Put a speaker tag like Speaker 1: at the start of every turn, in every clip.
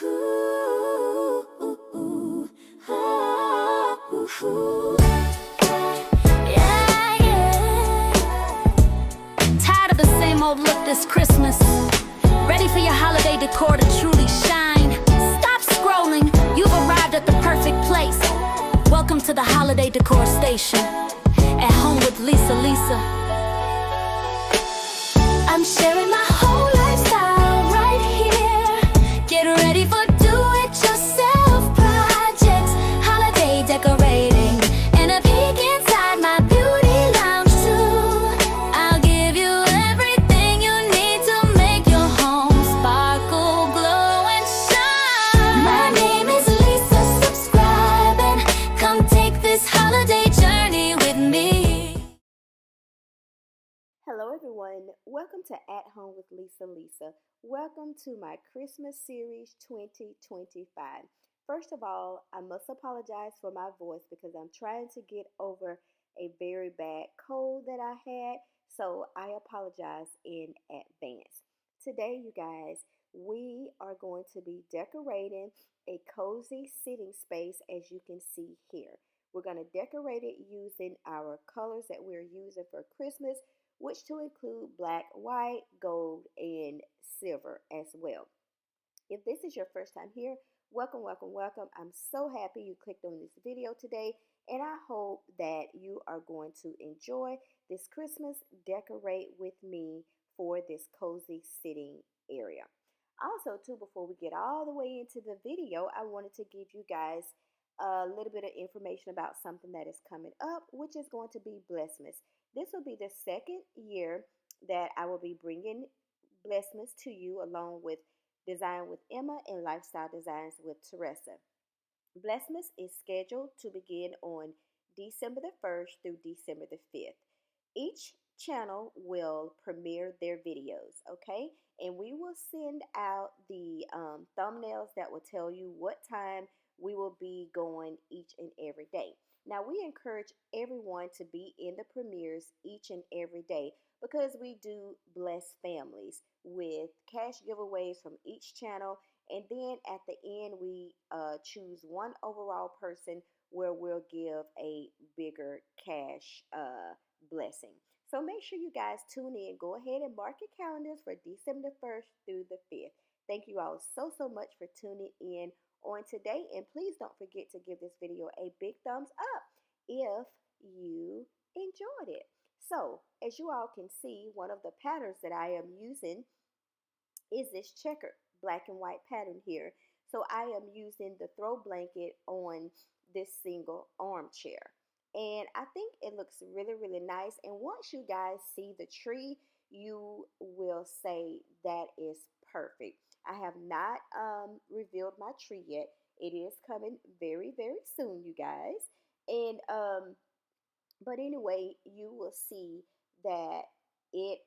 Speaker 1: Ooh, ooh, ooh, ooh, ooh. Yeah, yeah. Tired of the same old look this Christmas. Ready for your holiday decor to truly shine. Stop scrolling, you've arrived at the perfect place. Welcome to the holiday decor station. At home with Lisa. I'm sharing my whole lifestyle right here. Get ready for do-it-yourself projects, holiday decorating, and a peek inside my beauty lounge too. I'll give you everything you need to make your home sparkle, glow, and shine. My name is Lisa. Subscribe and come take this holiday journey with me.
Speaker 2: Hello everyone, welcome to At Home with Lisa. Welcome to my Christmas series 2025. First of all, I must apologize for my voice because I'm trying to get over a very bad cold that I had, so I apologize in advance. Today, you guys, we are going to be decorating a cozy sitting space as you can see here. We're going to decorate it using our colors that we're using for Christmas, which to include black, white, gold, and silver as well. If this is your first time here, welcome. I'm so happy you clicked on this video today, and I hope that you are going to enjoy this Christmas decorate with me for this cozy sitting area. Also, too, before we get all the way into the video, I wanted to give you guys a little bit of information about something that is coming up, which is going to be Blessmas. This will be the second year that I will be bringing Blessmas to you along with Design with Emma and Lifestyle Designs with Teresa. Blessmas is scheduled to begin on December the 1st through December the 5th. Each channel will premiere their videos, okay? And we will send out the thumbnails that will tell you what time we will be going each and every day. Now, we encourage everyone to be in the premieres each and every day because we do bless families with cash giveaways from each channel. And then at the end, we choose one overall person where we'll give a bigger cash blessing. So make sure you guys tune in. Go ahead and mark your calendars for December the 1st through the 5th. Thank you all so much for tuning in on today. And please don't forget to give this video a big thumbs up if you enjoyed it. So as you all can see, one of the patterns that I am using is this checkered black and white pattern here. So I am using the throw blanket on this single armchair. And I think it looks really nice. And once you guys see the tree, you will say that is perfect. I have not revealed my tree yet. It is coming very soon, you guys. And but anyway, you will see that it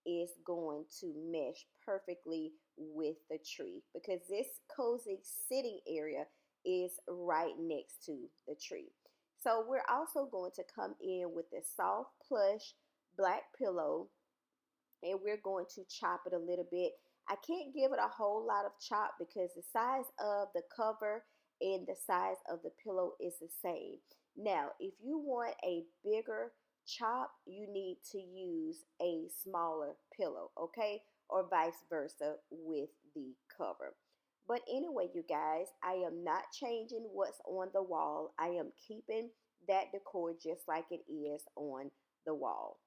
Speaker 2: is going to mesh perfectly with the tree because this cozy sitting area is right next to the tree. So we're also going to come in with a soft plush black pillow, and we're going to chop it a little bit. I can't give it a whole lot of chop because the size of the cover and the size of the pillow is the same. Now, if you want a bigger chop, you need to use a smaller pillow, okay? Or vice versa with the cover. But anyway, you guys, I am not changing what's on the wall. I am keeping that decor just like it is on the wall.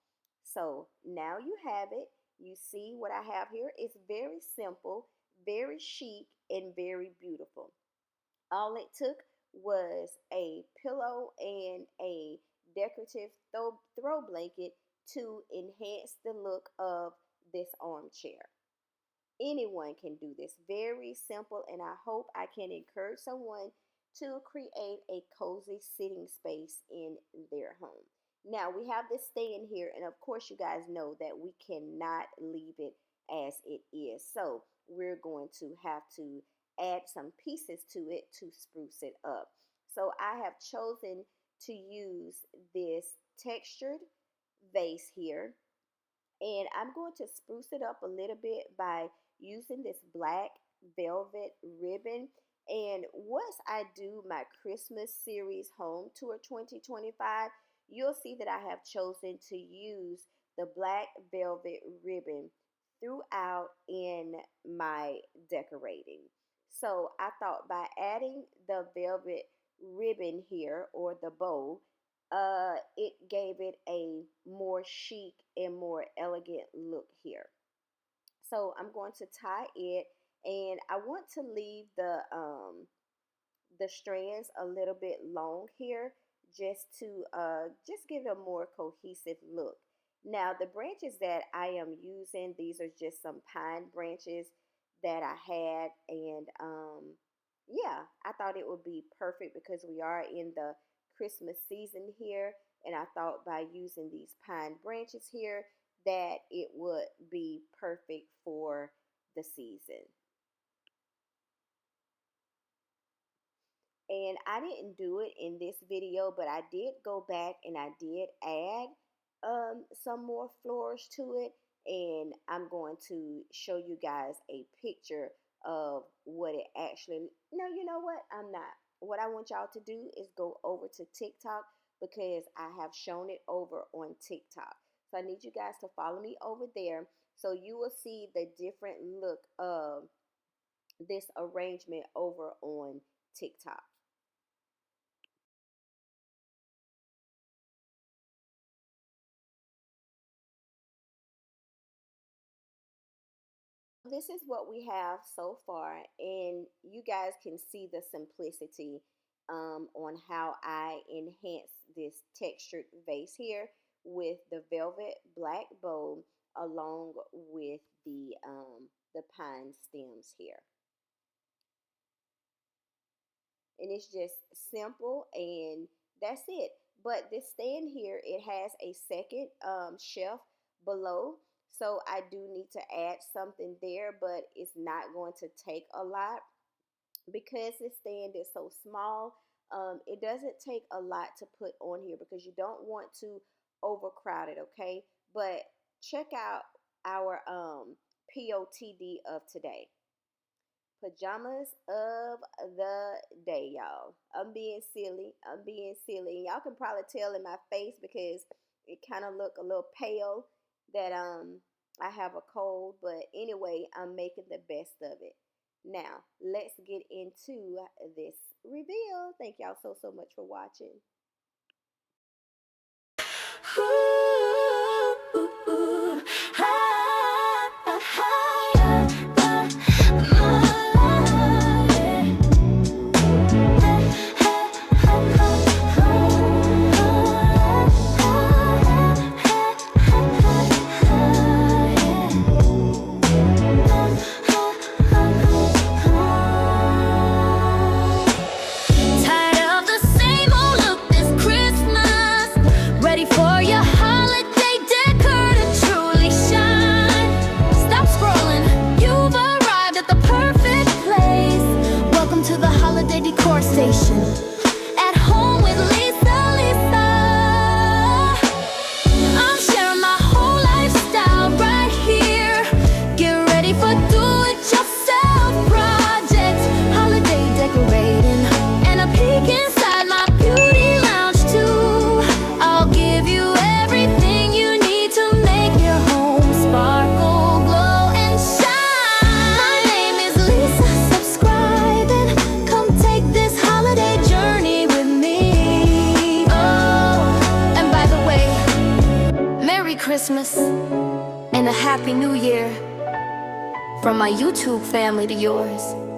Speaker 2: So now you have it. You see what I have here. It's very simple, very chic, and very beautiful. All it took was a pillow and a decorative throw blanket to enhance the look of this armchair. Anyone can do this. Very simple, and I hope I can encourage someone to create a cozy sitting space in their home. Now, we have this stand here, and of course, you guys know that we cannot leave it as it is. So, we're going to have to add some pieces to it to spruce it up. So, I have chosen to use this textured vase here, and I'm going to spruce it up a little bit by using this black velvet ribbon. And once I do my Christmas series home tour 2025, you'll see that I have chosen to use the black velvet ribbon throughout in my decorating. So I thought by adding the velvet ribbon here, or the bow, it gave it a more chic and more elegant look here. So I'm going to tie it, and I want to leave the strands a little bit long here, just to just give it a more cohesive look. Now the branches that I am using, these are just some pine branches that I had, and yeah, I thought it would be perfect because we are in the Christmas season here, and I thought by using these pine branches here that it would be perfect for the season. And I didn't do it in this video, but I did go back and I did add some more flowers to it, and I'm going to show you guys a picture of what it actually. No, you know what, I'm not. What I want y'all to do is go over to TikTok, because I have shown it over on TikTok. So I need you guys to follow me over there, so you will see the different look of this arrangement over on TikTok. This is what we have so far, and you guys can see the simplicity on how I enhance this textured vase here with the velvet black bow, along with the pine stems here. And it's just simple, and that's it. But this stand here, it has a second shelf below, so I do need to add something there, but it's not going to take a lot because this stand is so small. It doesn't take a lot to put on here because you don't want to overcrowd it, okay? But check out our POTD of today. Pajamas of the day, y'all. I'm being silly. I'm being silly. Y'all can probably tell in my face because it kind of look a little pale that I have a cold, but anyway, I'm making the best of it. Now, let's get into this reveal. Thank y'all so much for watching.
Speaker 1: Station at home with Lisa. I'm sharing my whole lifestyle right here. Get ready for do-it-yourself projects, holiday decorating, and a peek inside my beauty lounge too. I'll give you everything you need to make your home sparkle, glow, and shine. My name is Lisa. Subscribe and come take this holiday journey with me. Oh, and by the way, Merry Christmas and a Happy New Year from my YouTube family to yours.